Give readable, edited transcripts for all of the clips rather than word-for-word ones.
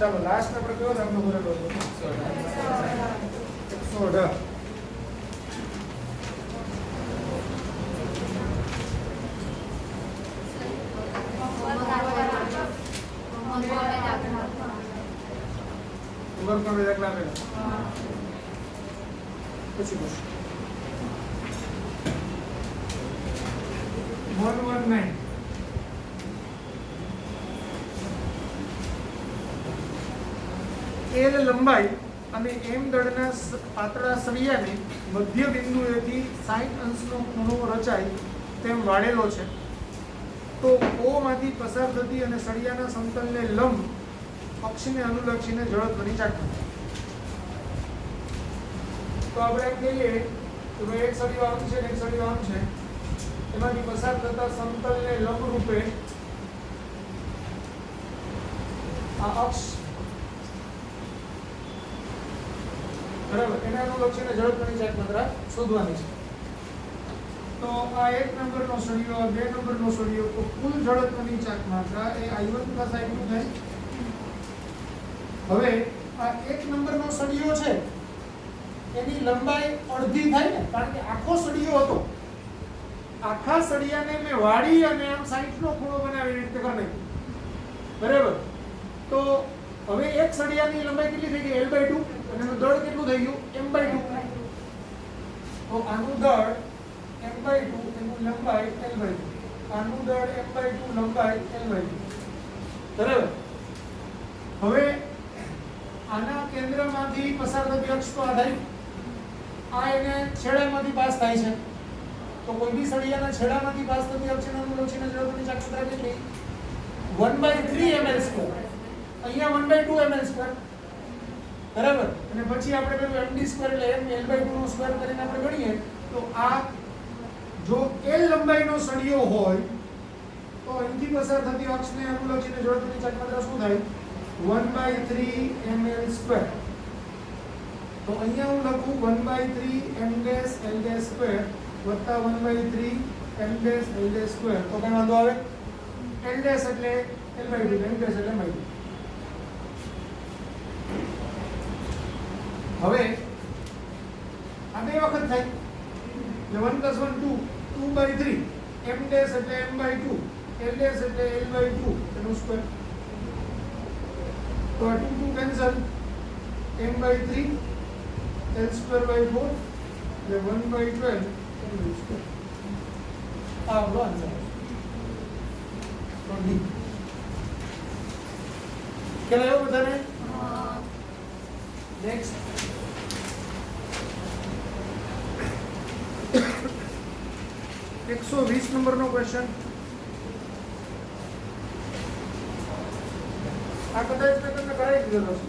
ચાલો લાસ્ટ આપણે કયો દાખલો કરેલો હતો? 118. વર્ગનો દાખલા આપેલા પછી બસ 119. એલ લંબાઈ અને એમ દળના પાતળા સળિયાને મધ્ય બિંદુએથી 60 અંશનો ખૂણો રચાય તેમ વાળેલો છે, તો O માંથી પસાર થતી અને સળિયાના સમતલને લંબ અક્ષને અનુલક્ષીને જડત્વની ચાકણી. તો આપણે એમ કહીએ કે ભાઈ એક સળિયો આમ છે ને એક સળિયો આમ છે, એમાંથી પસાર થતા સમતલને લંબ રૂપે આ અક્ષ બરાબર એને અનુલક્ષીને જડત્વની ચાકમાત્રા શોધવાની છે. તો આ 1 નંબરનો સળિયો, આ 2 નંબરનો સળિયો, તો કુલ જડત્વની ચાકમાત્રા એ I1 પ્લસ I2 થાય. હવે આ 1 નંબરનો સળિયો છે એની લંબાઈ અડધી થાય ને, કારણ કે આખો સળિયો હતો, આખા સળિયાને મેં વાળી અને આમ 60 નો ખૂણો બનાવી રીતે કરી નાખ્યો બરાબર. તો હવે એક સળિયાની લંબાઈ કેટલી થઈ ગઈ? L/2 અને એનું દળ કેટલું થઈ ગયું? M/2. તો આનું દળ M/2 એનું લંબાઈ L/2, આનું દળ M/2 લંબાઈ L/2 બરાબર. હવે આના કેન્દ્રમાંથી પસાર થતી અક્ષ તો આધારિત, આ એને છેડામાંથી પાસ થાય છે, તો કોઈ બી સળિયાના છેડામાંથી પાસ થતી અક્ષને અનુલક્ષીને જડત્વની ચાકમાત્રા કેટલી? 1/3 ml². અહીંયા 1/2 ml² બરાબર. અને પછી આપણે પેલું md² એટલે m L/2 નો સ્ક્વેર કરીને આપણે ગણીએ તો આ જો L લંબાઈનો સળિયો હોય તો અહીંથી પસાર થતી અક્ષને અનુલક્ષીને જડત્વની ચાકમાત્રા શું થાય? 1/3 ml². તો અહીંયા હું લખું 1/3 m'(L'² વત્તા 1/3 m'(L'². તો કઈ વાંધો આવે? L' એટલે L/2, m' એટલે m/2. હવે આ બે વખત થાય એટલે 1 + 1 2, 2/3, m' એટલે m/2, L' એટલે L/2 એનું સ્ક્વેર. તો આ 2 2 કેન્સલ, m/3 L²/4 એટલે 1/12 m². આ આપણો આન્સર. તો ડી ખ્યાલ આવ્યો બધાને? નેક્સ્ટ 120 નંબરનો ક્વેશ્ચન. આ કદાચ મેં તમને કરાવી દીધેલો છે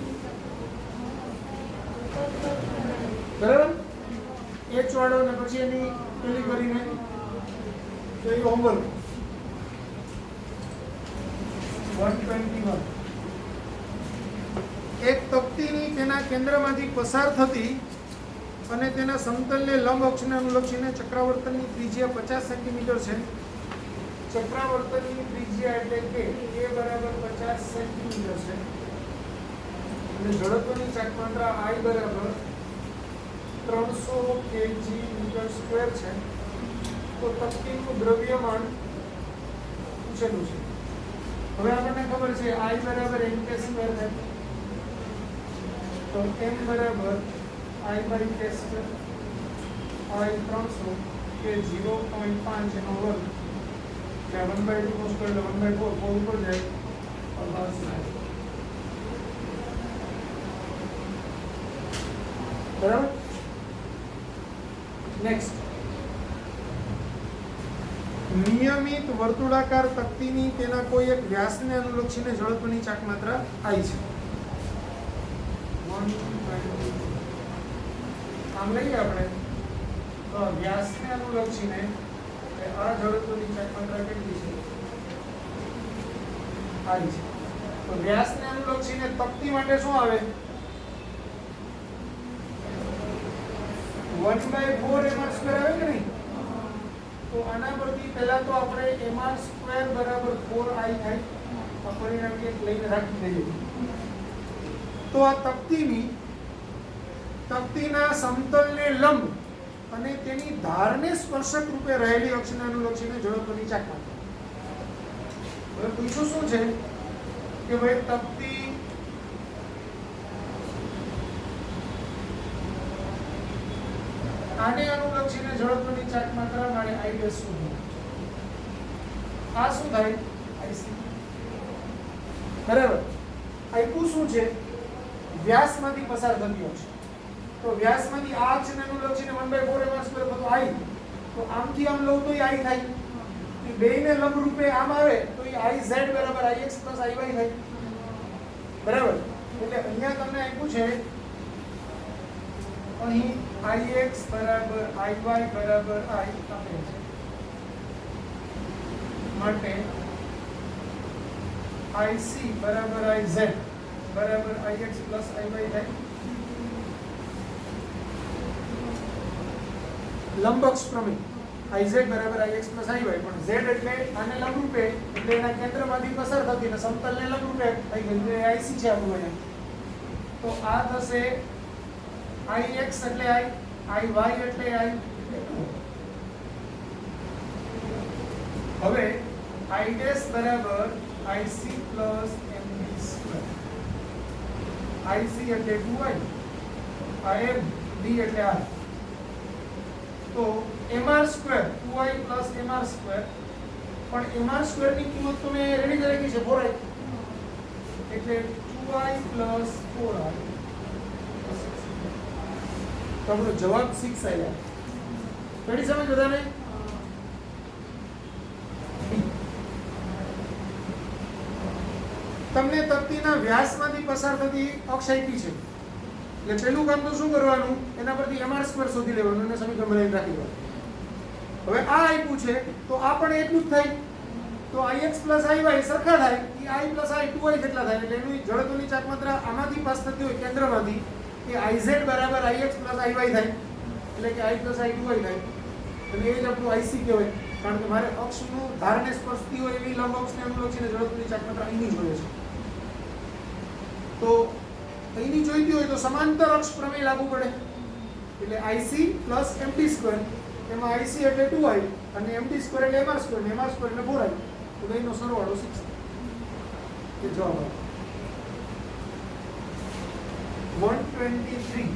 બરાબર. H વાળો ને પછી એની પેલી કરીને તો એ હોમવર્ક 121. એક તકતીની તેના કેન્દ્રમાંથી પસાર થતી અને તેના સમતલને લંબ અક્ષને અનુલક્ષીને ચક્રાવર્તનની ત્રિજ્યા 50 સેન્ટીમીટર છે. ચક્રાવર્તનની ત્રિજ્યા એટલે કે a બરાબર 50 સેન્ટીમીટર છે અને જડત્વની ચાકમાત્રા I બરાબર 300 kg/m². છે. તો તકતીનું દ્રવ્યમાન પૂછેલું છે. હવે આપણને ખબર છે I બરાબર m² થાય, તો m બરાબર I/k², I 300 કે 0.5 એનો વર્ગ એટલે 1/2 નો સ્ક્વેર એટલે 1/4, 4 ઉપર જાય તો બસ. બરાબર. નેક્સ્ટ, નિયમિત વર્તુળાકાર તકતીની તેના કોઈ એક વ્યાસને અનુલક્ષીને જડત્વની ચાકમાત્રા I છે. આમ લઈએ આપણે તો વ્યાસને અનુલક્ષીને આ જડત્વની ચાકમાત્રા કેટલી છે? I છે. તો વ્યાસને અનુલક્ષીને તકતી માટે શું આવે? 1/4 m² આવે કે નહીં? તો આના પરથી પહેલા તો આપણે m² બરાબર 4I થાય. આ પરિણામ એક લઈને રાખી દઈએ. તો આ તકતીના સમતલને લંબ અને તેની ધારને સ્પર્શક રૂપે રહેલી અક્ષને અનુલક્ષીને જડત્વની ચાકમાં. હવે પૂછ્યું શું છે કે ભાઈ તકતી આને અનુલક્ષીને જડત્વની ચાક માત્રા માટે I ડેશ શું થાય? આ શું થાય? IC. બરાબર. આપ્યું શું છે? વ્યાસમાંથી પસાર થતી અક્ષ. તો વ્યાસમાંથી આ અક્ષને અનુલક્ષીને 1/4 બધું I. તો આમથી આમ લઉં તો I થાય. એ બેયને લંબ રૂપે આમ આવે તો એ IZ બરાબર IX + IY થાય. બરાબર. એટલે અહીંયા તમને આપ્યું છે અહીં IX બરાબર IY બરાબર I આપેલ છે. માટે IC બરાબર IZ બરાબર IX + IY થાય. લંબ અક્ષ પ્રમેય IZ બરાબર IX + IY, પણ Z એટલે આને લંબરૂપે એટલે એના કેન્દ્રમાંથી પસાર થતી ને સમતલને લંબરૂપે થઈ ગઈ એટલે IC છે આપણું અહીંયા. તો આ થશે IX એટલે I, IY એટલે I. હવે I ડેશ બરાબર IC + MD². IC એટલે 2I, IM D એટલે R. તો mr² 2I + mr², પણ mr² ની કિંમત તો મેં રેડી કરી રાખી છે 4I, એટલે 2I + 4I. તો આપણો જવાબ 6 આવ્યો. પડી સમજ બધાને? તમને તકતીના વ્યાસમાંથી પસાર થતી અક્ષ આપી છે એટલે પેલું કામ તો શું કરવાનું, એના પરથી mr² શોધી લેવાનું અને સમીકરણ બનાવીને રાખી દેવાનું. હવે આ આપ્યું છે તો આ પણ એટલું જ થાય. તો IX + IY સરખા થાય, એ I + I 2I જેટલા થાય. એટલે એની જડત્વની ચાક માત્રા આમાંથી પાસ થતી હોય કેન્દ્રમાંથી એ IZ બરાબર IX + IY થાય, એટલે કે I + I 2I થાય. અને એ જ આપણું IC કહેવાય, કારણ કે મારે અક્ષનું ધારને સ્પર્શતી હોય એવી લંબ અક્ષને અનુલક્ષીને જડત્વની ચાક માત્રા અહીંની જોઈએ છે. તો અહીંની જોઈતી હોય તો સમાંતર અક્ષ પ્રમેય લાગુ પડે. એટલે IC + MD², એમાં IC એટલે 2I અને MD² એટલે mr² ને mr² એટલે 4I. તો બેયનો સરવાળો 6 એ જવાબ આવે. 123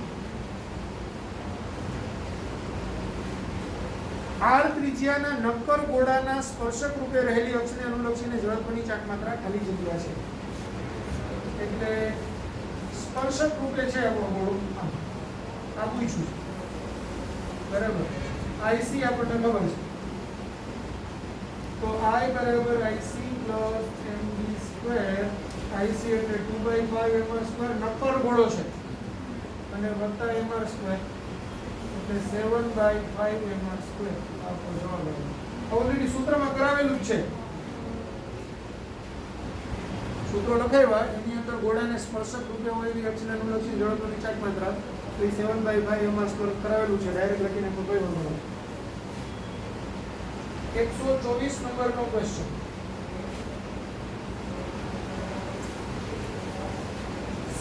R ત્રિજ્યાના નક્કર ગોળાના સ્પર્શક રૂપે રહેલી અક્ષને અનુલક્ષીને જડત્વની ચાક માત્રા ખાલી જગ્યા છે. એટલે સ્પર્શક રૂપે છે આપણો ગોળો આ પૂછ્યું છે. બરાબર. IC આપણને ખબર છે. તો I બરાબર IC + MD². IC એટલે 2/5 mr² નક્કર ગોળો છે અને વત્તા mr² એટલે 7/5 mr². આપણો જવાબ આવે. ઓલરેડી સૂત્રમાં કરાવેલું જ છે. સૂત્રો લખાવ્યા એની અંદર ગોળાને સ્પર્શક રૂપે હોય એવી અક્ષને અનુલક્ષીને જડત્વની ચાક માત્રા તો એ 7/5 mr² કરાવેલું છે. ડાયરેક્ટ લખીને કોઈ વાંધો નથી. 124 નંબરનો ક્વેશ્ચન.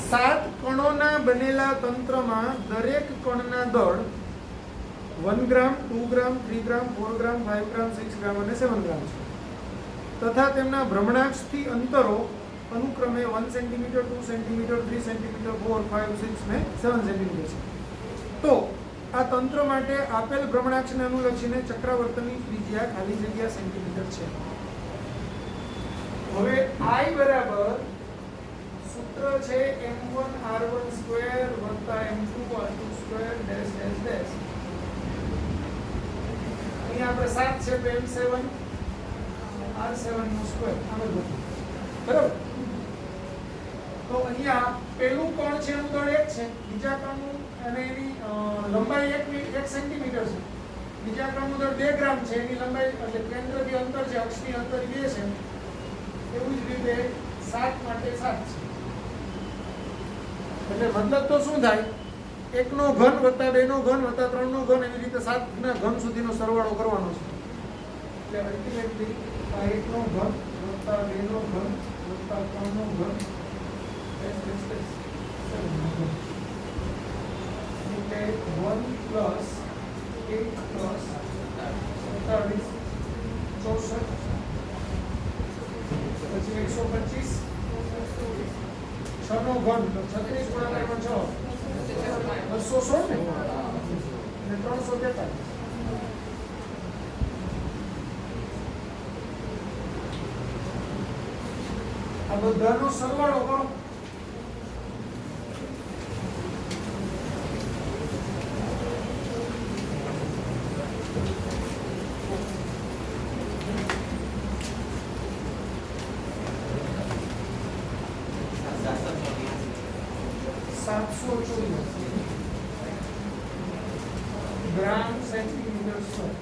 સાત કણોના બનેલા તંત્રમાં દરેક કણના દળ 1 ગ્રામ, 2 ગ્રામ, 3 ગ્રામ, 4 ગ્રામ, 5 ગ્રામ, 6 ગ્રામ અને 7 ગ્રામ છે. તથા તેમના ભ્રમણાક્ષથી અંતરો અનુક્રમે 1 સેન્ટીમીટર, 2 સેન્ટીમીટર, 3 સેન્ટીમીટર, 4, 5, 6 ને 7 સેન્ટીમીટર છે. તો આ તંત્ર માટે આપેલ ભ્રમણાક્ષને અનુલક્ષીને ચક્રાવર્તનની ત્રિજ્યા ખાલી જગ્યા સેન્ટીમીટર છે. હવે I બરાબર સૂત્ર છે m1r1² + m2r2² dash dash dash. અહીંયા આપણે 7 છે તો m7 r7 નો સ્ક્વેર આ બધું. બરાબર. તો અહીંયા પેલું કોણ છે એનું દળ 1 છે, બીજા કોણનું અને એની લંબાઈ 1 સેન્ટીમીટર છે, બીજા કોણનું દળ 2 ગ્રામ છે, એની લંબાઈ એટલે કેન્દ્રથી અંતર છે, અક્ષની અંતર 2 છે. એવું જ રીતે 7 માટે 7 છે. એટલે મતલબ તો શું થાય, 1 નો ઘન વત્તા 2 નો ઘન વત્તા 3 નો ઘન એવી રીતે 7 ના ઘન સુધીનો સરવાળો કરવાનો છે. એટલે અલ્ટિમેટલી આ 1 નો ઘન વત્તા 2 નો ઘન વત્તા 3 નો ઘન 7 ઘન તો 36 ગુણાકારમાં 6 216 ને અને 343 આ બધાનો સરવાળો કરો. ગ્રામ સેન્ટીમીટર સ્ક્વેર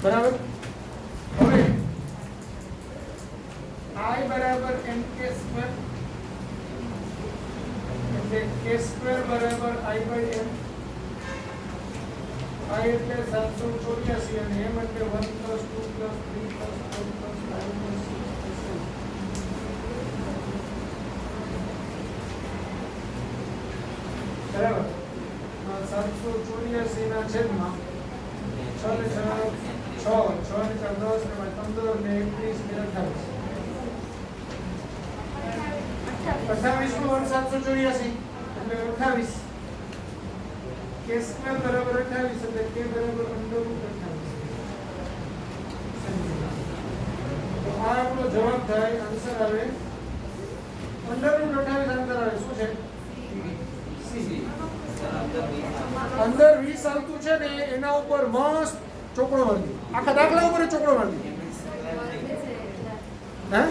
બરાબર. હવે I બરાબર mk સ્ક્વેર એટલે k સ્ક્વેર બરાબર I by m. I એટલે 784 અને m એટલે 1 + 2 + 3 + 4 + 5 + 6 બરાબર. 784 ના છેદમાં 6 ને 4 6 6 ને 4 10 ને 15 ને 21 ને 28 નો વર્ગ 784 એટલે 28 k સ્ક્વેર બરાબર 28 એટલે k બરાબર √28. તો આ આપણો જવાબ થાય. આન્સર આવે √28. આન્સર આવે શું છે? સી. અંદર 20 આવતું છે ને એના ઉપર મસ્ત ચોકડો મારી દો. આખા દાખલા ઉપર ચોકડો મારી દો. હે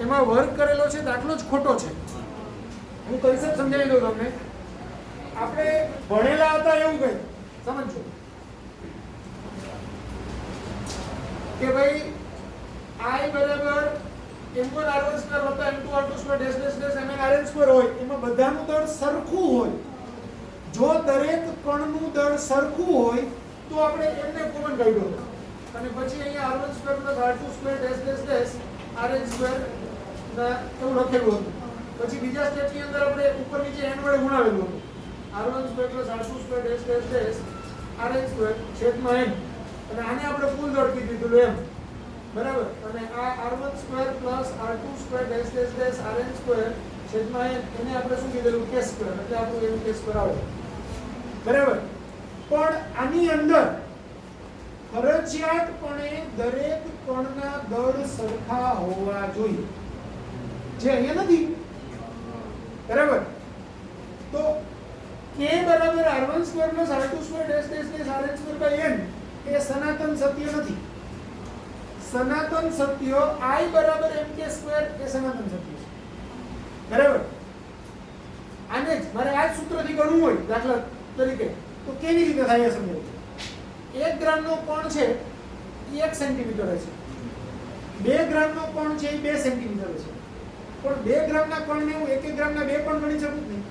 એમાં વર્ક કરેલો છે, દાખલો જ ખોટો છે. હું કન્સેપ્ટ સમજાવી દઉં તમને. આપણે ભણેલા હતા એવું કઈ સમજો કે ભાઈ I બરાબર m1 r1 સ્ક્વેર વત્તા m2 r2 square dash dash dash mn rn square હોય. એમાં બધાનું દળ સરખું હોય. જો દરેક કણનું દળ સરખું હોય તો આપણે એમને કોમન કાઢ્યો અને પછી અહીંયા r1 square r2 square dash dash dash rn square એવું લખેલું હતું. પછી બીજા સ્ટેપની અંદર આપણે ઉપર નીચે n વડે ગુણાવેલું હતું. r1 square r2 square dash dash dash rn square છેદમાં n અને આને આપણે કુલ દળ કીધું હતું m બરાબર. અને આ r1 square r2 square dash dash dash rn square છેદમાં n એને આપણે શું કીધેલું k સ્ક્વેર એટલે આપણું m k સ્ક્વેર આવે બરાબર. પણ આની અંદર ફરજિયાતપણે દરેક કણના દળ સરખા હોવા જોઈએ જે અહીંયા નથી બરાબર. તો k બરાબર r1 square r2 square dash dash dash rn square by n એ સનાતન સત્ય નથી. સનાતન સત્ય I બરાબર mk સ્ક્વેર એ સનાતન સત્ય છે બરાબર. આને જ મારે આ સૂત્રથી ગણવું હોય દાખલા તરીકે તો કેવી રીતે થાય સમજો. 1 ગ્રામનો કણ છે એ 1 સેન્ટીમીટર છે. 2 ગ્રામનો કણ છે એ 2 સેન્ટીમીટર છે. પણ 2 ગ્રામના કણને હું 1 ગ્રામના 2 કણ ગણી શકું જ નહીં.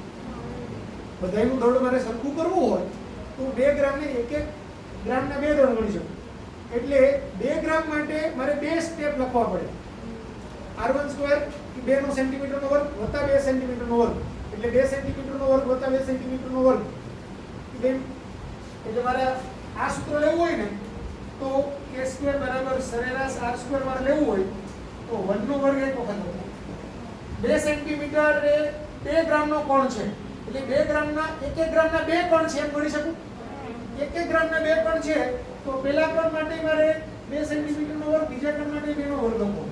બધાયનું દળ મારે સરખું કરવું હોય તો 2 ગ્રામને 1 ગ્રામના 2 દળ ગણી શકું. એટલે 2 ગ્રામ માટે મારે 2 સ્ટેપ લખવા પડે. r1 સ્ક્વેર એ 2 નો સેન્ટીમીટરનો વર્ગ વત્તા 2 સેન્ટીમીટરનો વર્ગ એટલે 2 સેન્ટીમીટરનો વર્ગ વત્તા 2 સેન્ટીમીટરનો વર્ગ. એટલે મારે આ સૂત્ર લેવું હોય ને તો k સ્ક્વેર બરાબર સરેરાશ r સ્ક્વેર મારે લેવું હોય તો 1 નો વર્ગ એક વખત હતો. 2 સેન્ટીમીટર એ 2 ગ્રામનો કણ છે એટલે 2 ગ્રામના 1 ગ્રામના 2 કણ છે એમ ગણી શકું. 1 ગ્રામના 2 કણ છે તો પેલા કણ માટે મારે 2 સેન્ટીમીટરનો વર્ગ બીજા કણ માટે 2 નો વર્ગ લખવો.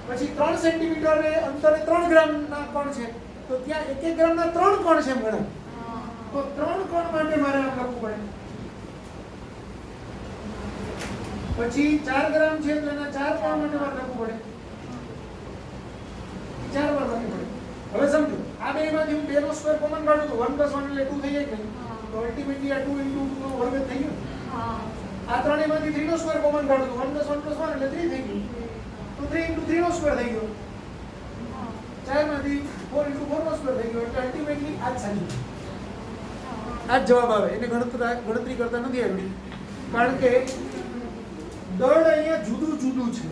પછી 3 સેન્ટીમીટર એ અંતરે 3 ગ્રામના કણ છે તો ત્યાં 1 ગ્રામના 3 કણ છે એમ ગણાય. તો 3 કણ માટે મારે આમ લખવું પડે. પછી 4 ગ્રામ છે તો એના 4 કણ માટે મારે લખવું પડે. 4 વાર લખવું પડે. હવે સમજો આ બેમાંથી હું 2 નો સ્ક્વેર કોમન કાઢું તો 1 + 1 એટલે 2 થઈ જાય કે તો અલ્ટિમેટલી આ 2 * 2 નો વર્ગ થઈ ગયો. આ ત્રણેયમાંથી 3 નો સ્ક્વેર કોમન કાઢું તો 1 + 1 + 1 એટલે 3 થઈ ગયું. તો 3 * 3 નો સ્ક્વેર થઈ ગયો. 4 માંથી 4 * 4 નો સ્ક્વેર થઈ ગયો એટલે અલ્ટિમેટલી આ જ સાચું. આ જ જવાબ આવે. એને ગણતરી કરતા નથી આવડી કારણ કે દળ અહીંયા જુદું જુદું છે.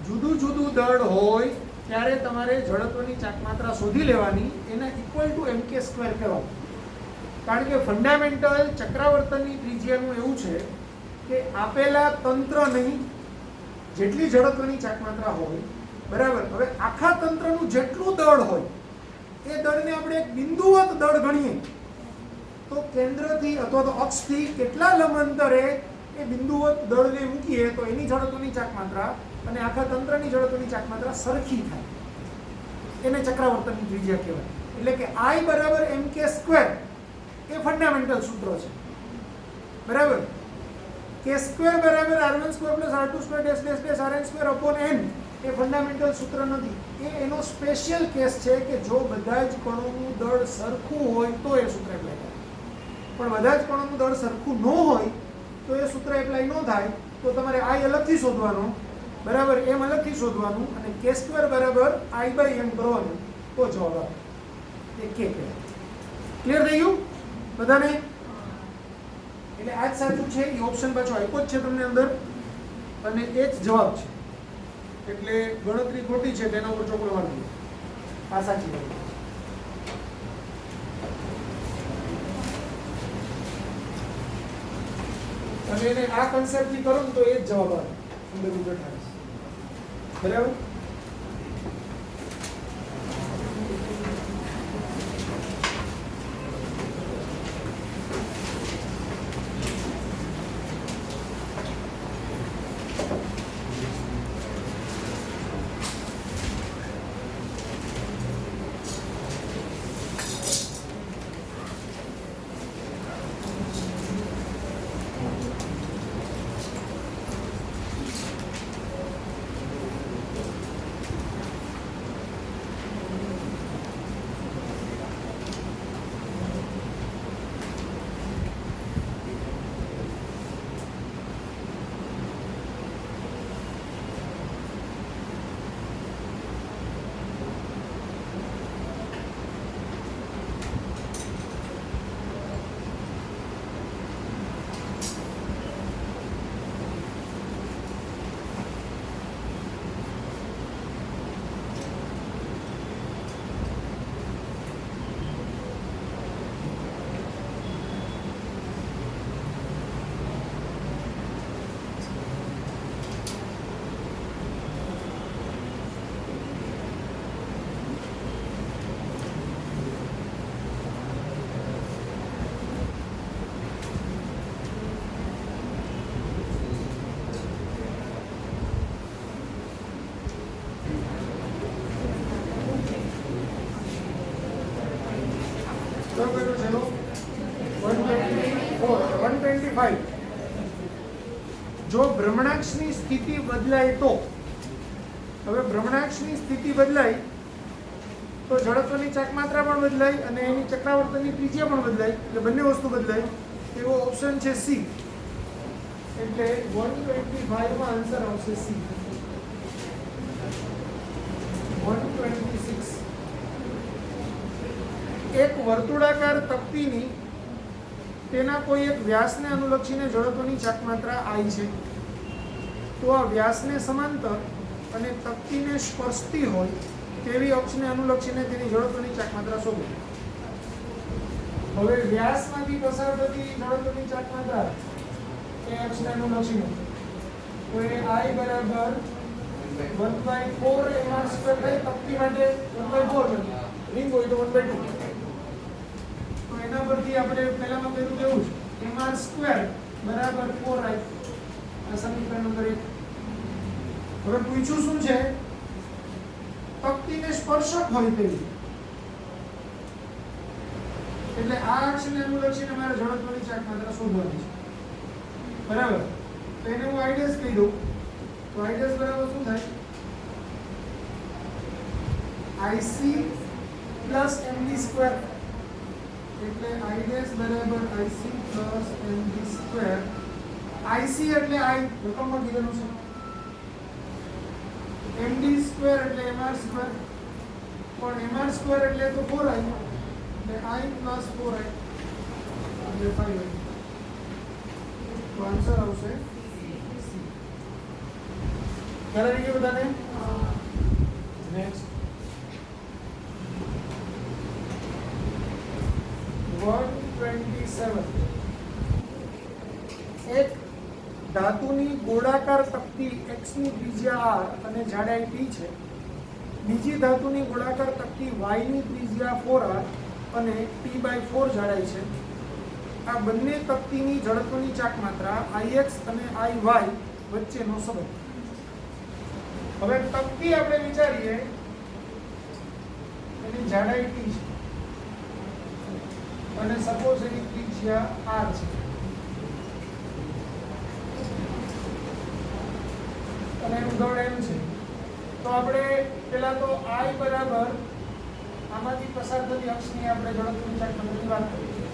જુદું જુદું દળ હોય ત્યારે તમારે જડત્વની ચાકમાત્રા શોધી લેવાની. એને ઇક્વલ ટુ mk સ્ક્વેર કહેવાય. કારણ કે ફંડામેન્ટલ ચક્રાવર્તનની ત્રિજ્યાનું એવું છે કે આપેલા તંત્રની જેટલી જડત્વની ચાકમાત્રા હોય બરાબર. હવે આખા તંત્રનું જેટલું દળ હોય એ દળને આપણે એક બિંદુવત દળ ગણીએ તો કેન્દ્રથી અથવા તો અક્ષથી કેટલા લંબાંતરે એ બિંદુવત દળને મૂકીએ તો એની જડત્વની ચાક માત્રા અને આખા તંત્રની જડત્વની ચાક માત્રા સરખી થાય. એને ચક્રાવર્તનની ત્રિજ્યા કહેવાય. એટલે કે I બરાબર mk² એ ફંડામેન્ટલ સૂત્ર છે. બરાબર. k² બરાબર r1² + r2² rn² upon n એ ફંડામેન્ટલ સૂત્ર નથી. એ એનો સ્પેશિયલ કેસ છે કે જો બધા જ કણોનું દળ સરખું હોય તો એ સૂત્ર એપ્લાય થાય. પણ બધા જ કણોનું દળ સરખું ન હોય તો એ સૂત્ર એપ્લાય ન થાય. તો તમારે I અલગથી શોધવાનો, બરાબર, m અલગથી શોધવાનું અને k² બરાબર I/m કરવાનું તો જવાબ આવે. એ k કહેવાય. ક્લિયર થઈ ગયું બધાને? એટલે આ જ સાચું છે. એ ઓપ્શન પાછો આપ્યો જ છે તમને અંદર અને એ જ જવાબ છે. એટલે ગણતરી ખોટી છે તેના ઉપર ચોકડો મારી દો. આ સાચી વાત. અને એને આ કન્સેપ્ટ થી કરો તો એ જ જવાબ આવે. 1528. બરાબર. જો ભ્રમણાક્ષની સ્થિતિ બદલાય તો, હવે ભ્રમણાક્ષની સ્થિતિ બદલાય તો જડત્વની ચાક માત્રા પણ બદલાય અને એની ચક્રાવર્તનની ત્રિજ્યા પણ બદલાય. એટલે બંને વસ્તુ બદલાય. એવો ઓપ્શન છે સી. એટલે 125 માં આન્સર આવશે સી. 126. એક વર્તુળાકાર તકતીની તેના કોઈ એક વ્યાસને અનુલક્ષીને જડત્વની ચાક માત્રા I છે. તો આ વ્યાસને સમાંતર અને તકતીને સ્પર્શતી હોય તેવી અક્ષને અનુલક્ષીને તેની જડત્વની ચાક માત્રા શોધો. હવે વ્યાસમાંથી પસાર થતી જડત્વની ચાક માત્રા એ અક્ષને અનુલક્ષીને તો એ I બરાબર 1/4 mr² થાય. તકતી માટે 1/4 રિંગ હોય તો 1/2. તો એના પરથી આપણે પહેલામાં કર્યું તેવું જ mr² બરાબર 4I. આ સમીકરણ નંબર 1. હવે પૂછ્યું શું છે? તકતીને સ્પર્શક હોય તેવી. એટલે આ અક્ષને અનુલક્ષીને મારે જડત્વની ચાક માત્રા શોધવાની છે. બરાબર. તો એને હું I' કહી દઉં. તો I' બરાબર શું થાય? IC plus MD². એટલે I' બરાબર IC પ્લસ MD². IC એટલે I રકમમાં કીધેલું છે. MD² એટલે mr². પણ mr² એટલે તો 4I. એટલે I પ્લસ 4I એટલે 5I. તો આન્સર આવશે સી. ખ્યાલ આવી ગયો બધાને? નેક્સ્ટ 127. એક ધાતુની ગોળાકાર તકતી x ની ત્રિજ્યા r અને જાડાઈ t છે બીજી ધાતુની ગોળાકાર તકતી y ની ત્રિજ્યા 4r અને t/4 જાડાઈ છે. આ બંને તકતીની જડત્વની ચાક માત્રા ix અને iy વચ્ચેનો સંબંધ. હવે તકતી આપણે વિચારીએ એની જાડાઈ t છે અને સપોઝ એની ત્રિજ્યા r છે અને એનું દળ m છે. તો આપણે પહેલા તો I બરાબર આમાંથી પસાર થતી અક્ષની આપણે જડત્વની ચાક માત્રાની વાત કરીએ.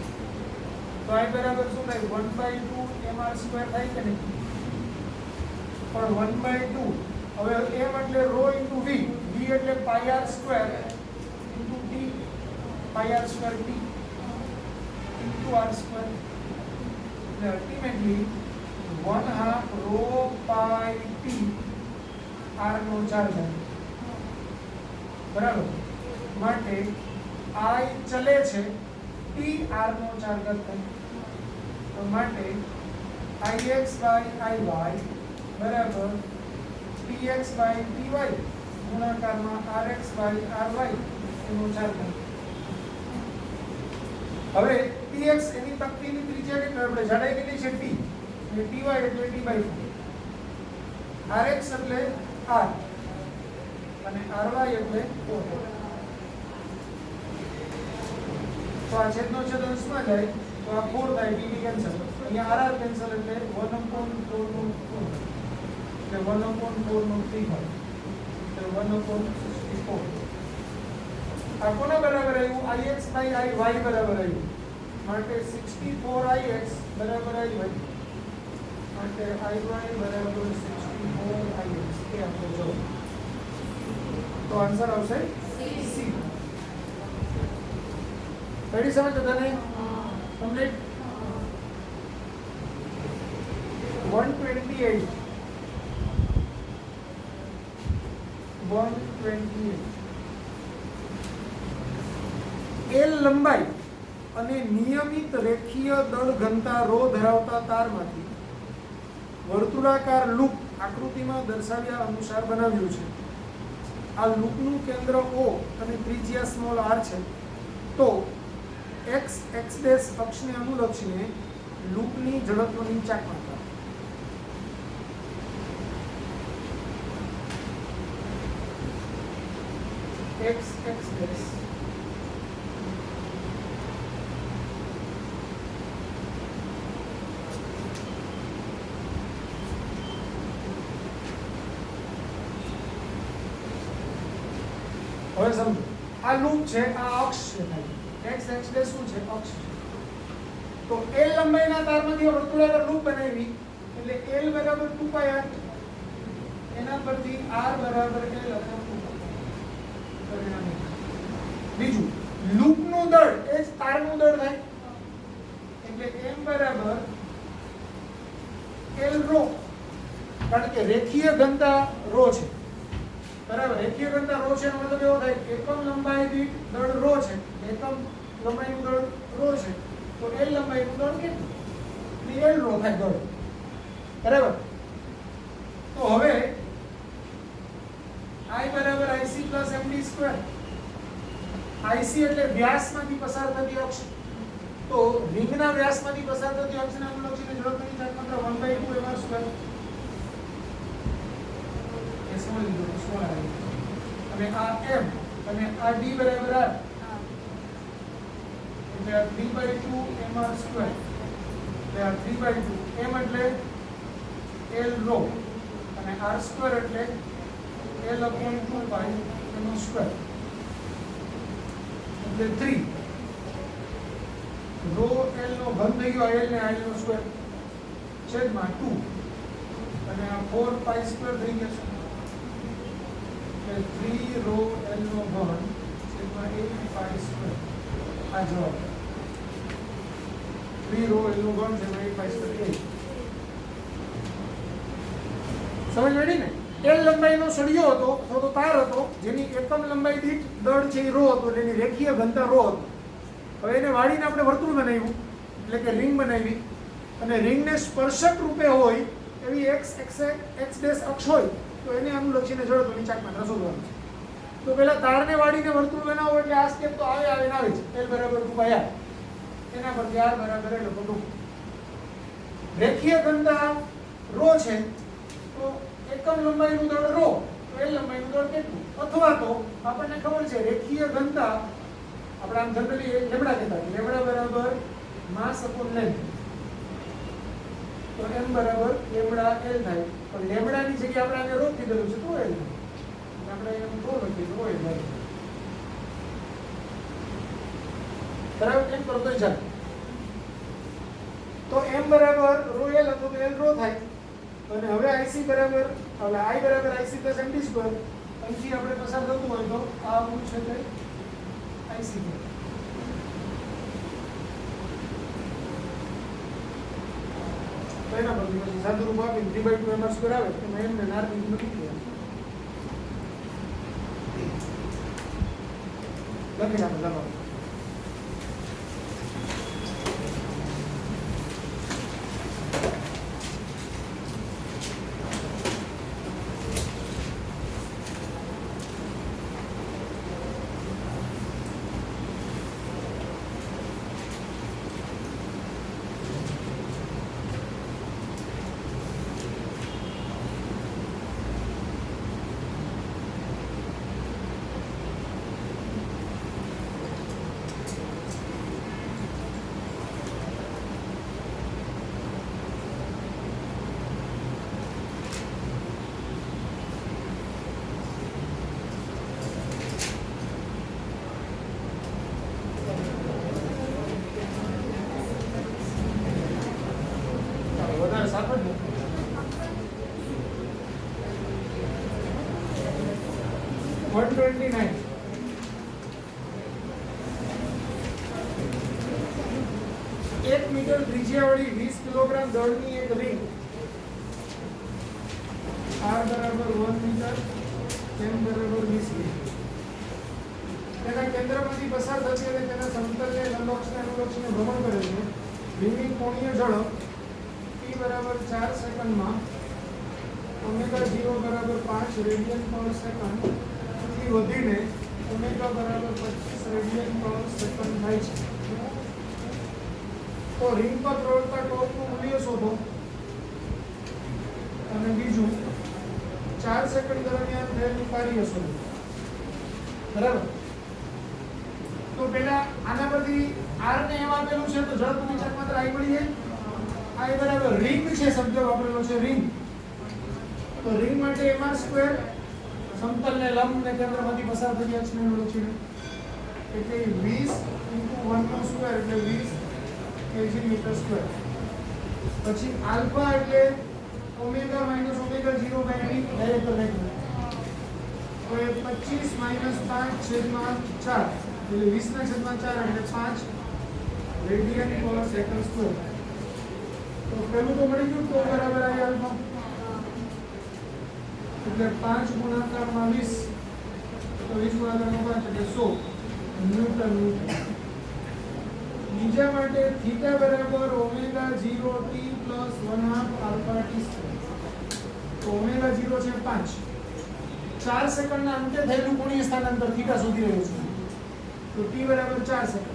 તો I બરાબર શું થાય 1/2 mr² થાય કે નહીં? પણ 1/2 હવે m એટલે ρ * v, v એટલે πr² * t, πr² t * r². એટલે અલ્ટિમેટલી 1/2 ρ pi t r નો 4 ઘાત. બરાબર. માટે I ચલે છે t r નો 4 ઘાત થાય. તો માટે ix / iy બરાબર px / py ગુણાકારમાં rx / ry એનો 4 ઘાત. હવે px એની તકતીની ત્રિજ્યા કેટલી? આપણે જાડાઈ કેટલી છે? t. અને py એટલે t/4. rx એટલે r અને ry એટલે 4. તો આ છેદનો છેદ અંશમાં જાય તો આ 4 થાય, t કેન્સલ. અહીંયા r કેન્સલ એટલે 1/4 નું 2 એટલે 1/4 નું 3 થાય એટલે 1/64. આ કોના બરાબર આવ્યું? ix / iy બરાબર આવ્યું. માટે 64ix બરાબર iy માટે iy બરાબર 64ix એ આપણો જવાબ. તો આન્સર આવશે સી. રેડી? સમજ બધાને? કમ્પ્લીટ. 128 L લંબાઈ અને નિયમિત રેખીય દળ ઘનતા ρ ધરાવતા તારમાંથી વર્તુળાકાર લૂપ આકૃતિમાં દર્શાવ્યા અનુસાર બનાવ્યું છે. આ લૂપનું કેન્દ્ર O અને ત્રિજ્યા સ્મોલ r છે. તો x અક્ષને અનુલક્ષીને લૂપની જડત્વની ચાક માત્રા x હવે સમજો આ લૂપ છે, આ અક્ષ છે ખાલી. x શું છે? અક્ષ છે. તો L લંબાઈના તારમાંથી વર્તુળાકાર લૂપ બનાવી એટલે L બરાબર 2πr, એના પરથી r બરાબર L અને 2π પરિણામ. બીજું લૂપનું દળ એ જ તારનું દળ થાય એટલે m બરાબર L ρ, કારણ કે રેખીય ઘનતા ρ છે. બરાબર. રેખીય ઘનતા ρ છે એનો મતલબ એવો થાય એકમ લંબાઈ દીઠ દળ ρ છે. એકમ લંબાઈનું દળ ρ છે તો L લંબાઈનું દળ કેટલું? L ρ થાય દળ. બરાબર. તો હવે I બરાબર IC + MD². IC એટલે વ્યાસમાંથી પસાર થતી અક્ષ. તો રિંગના વ્યાસમાંથી પસાર થતી અક્ષને અનુલક્ષીને જડત્વની ચાક માત્રા 1/2 mr². એ સ્મોલ લીધું, સ્મોલ આવી. અને આ m અને આ d બરાબર r એટલે 3/2 mr². એટલે આ 3/2 m એટલે L ρ અને r² એટલે L/2π એનો સ્ક્વેર એટલે 3 ρ L નો ઘન થઈ ગયો L ને I નો સ્ક્વેર છેદમાં 2 અને આ 4π² થઈ ગયો એટલે 3 ρ L નો ઘન છેદમાં 8π². આ જવાબ 3 ρ L નો ઘન છેદમાં 8π². સમજ પડી ને? L લંબાઈનો સળિયો હતો અથવા તો તાર હતો જેની એકમ લંબાઈ દીઠ દળ છે એ ρ હતો એટલે એની રેખીય ઘનતા ρ હતો. હવે એને વાળીને આપણે વર્તુળ બનાવ્યું એટલે કે રિંગ બનાવી અને રિંગને સ્પર્શક રૂપે હોય એવી x અક્ષ હોય તો એને અનુલક્ષીને જડત્વની ચાક માત્રા શોધવાની છે. તો પેલા તારને વાળીને વર્તુળ બનાવો એટલે આ સ્ટેપ તો આવે આવે ને આવે જ. l બરાબર 2 r. એના પરથી r બરાબર l લખો 2. રેખીય ઘનતા ρ છે તો એકમ લંબાઈનું દળ ρ, તો l લંબાઈનું દળ કેટલું? અથવા તો આપણને ખબર છે રેખીય ઘનતા આપણે આમ જનરલી લેમ્બડા કહેતા લેમ્બડા બરાબર માસ અપોન લેન્થ, તો m બરાબર લેમ્બડા l થાય. પણ લેમ્બડાની જગ્યાએ આપણે આને ρ કીધેલું છે તો l થાય. આપણે એમ ρ લખીએ તો l થાય. બરાબર એમ કરતો ચાલ. તો m બરાબર ρ l હતો તો l ρ થાય. અને હવે IC બરાબર હવે I બરાબર IC પ્લસ MD સ્ક્વેર અહીંથી આપણે પસાર થતું હોય તો આ મૂળ છે તે IC છે. તો એના પરથી પછી સાદું રૂપ આપીને 3/2 mr સ્ક્વેર આવે એમાં m ને r ની કિંમત મૂકી લખી નાખો લગાવો. એક મીટર ત્રિજ્યાવાળી 20 કિલોગ્રામ દળની એક રિંગ r બરાબર 1 મીટર m બરાબર 20 મીટર તેના કેન્દ્રમાંથી પસાર થતી અને તેના સમતલને લંબઅક્ષને અનુલક્ષીને ભ્રમણ કરે છે. રિંગની કોણીય ઝડપ t બરાબર 4 સેકન્ડમાં ઓમેગા 0 બરાબર 5 રેડિયન પર સેકન્ડ થી વધીને ઓમેગા બરાબર 25 રેડિયન પર સેકન્ડ થાય છે. તો રિંગ પર પ્રવર્તતા ટોર્કનું મૂલ્ય શોધો અને બીજું 4 સેકન્ડ દરમિયાન થયેલું કાર્ય શોધો. બરાબર. તો પહેલા આના પરથી r ને એમ આપેલું છે તો ઝડપની ચકમાત્ર I મળી જાય. I બરાબર રિંગ છે શબ્દ વાપરેલો છે રિંગ. તો રિંગ માટે mr સ્ક્વેર સમતલને લંબ ને કેન્દ્રમાંથી પસાર થતી અક્ષને અનુલક્ષીને એટલે 20 * 1 નો સ્ક્વેર એટલે 20 kg મીટર સ્ક્વેર. પછી આલ્ફા એટલે omega minus omega 0 by d direct લખી તો એ 25 માઈનસ 5 છેદમાં 4 એટલે 20 ના છેદમાં 4 એટલે 5 રેડિયન પર સેકન્ડ સ્ક્વેર. તો પેલું તો મળી ગયું તો બરાબર આ આલ્ફા એટલે 5 ગુણાકારમાં 20 તો 20 ગુણાકારમાં 5 એટલે 100 ન્યૂટન મીટર. બીજા માટે થીટા બરાબર omega 0 t plus 1/2 alpha t square. તો ઓમેગા 0 છે 5. 4 સેકન્ડના અંતે થયેલું કોણીય સ્થાનાંતર થીટા શોધી રહ્યો છું. તો t બરાબર 4 સેકન્ડ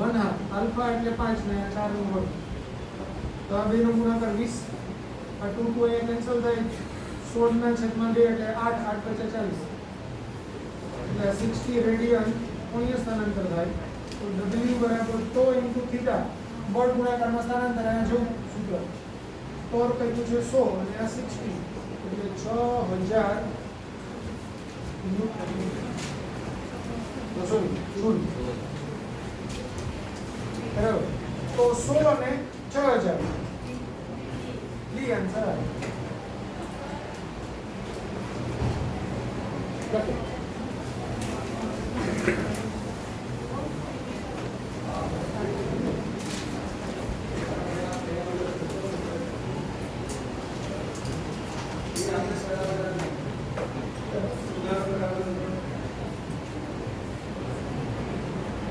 1/2 આલ્ફા એટલે 5 ને 4 નો વર્ગ. તો આ બેનો ગુણાકાર 20. આ 2 તો એ કેન્સલ થાય 16 ના છેદમાં 2 એટલે 8 8 × 40 એટલે 60 રેડિયન કોણીય સ્થાનાંતર થાય. તો w બરાબર તો ઇન્ટુ થીટા બળ ગુણાકારમાં સ્થાનાંતર આના જેવું સૂત્ર. ટોર કહ્યું છે 100 અને આ 60 એટલે 6000 ન્યૂટન મીટર. તો સોરી બરાબર. તો 100 અને 6000 લી આન્સર આવે. લખો.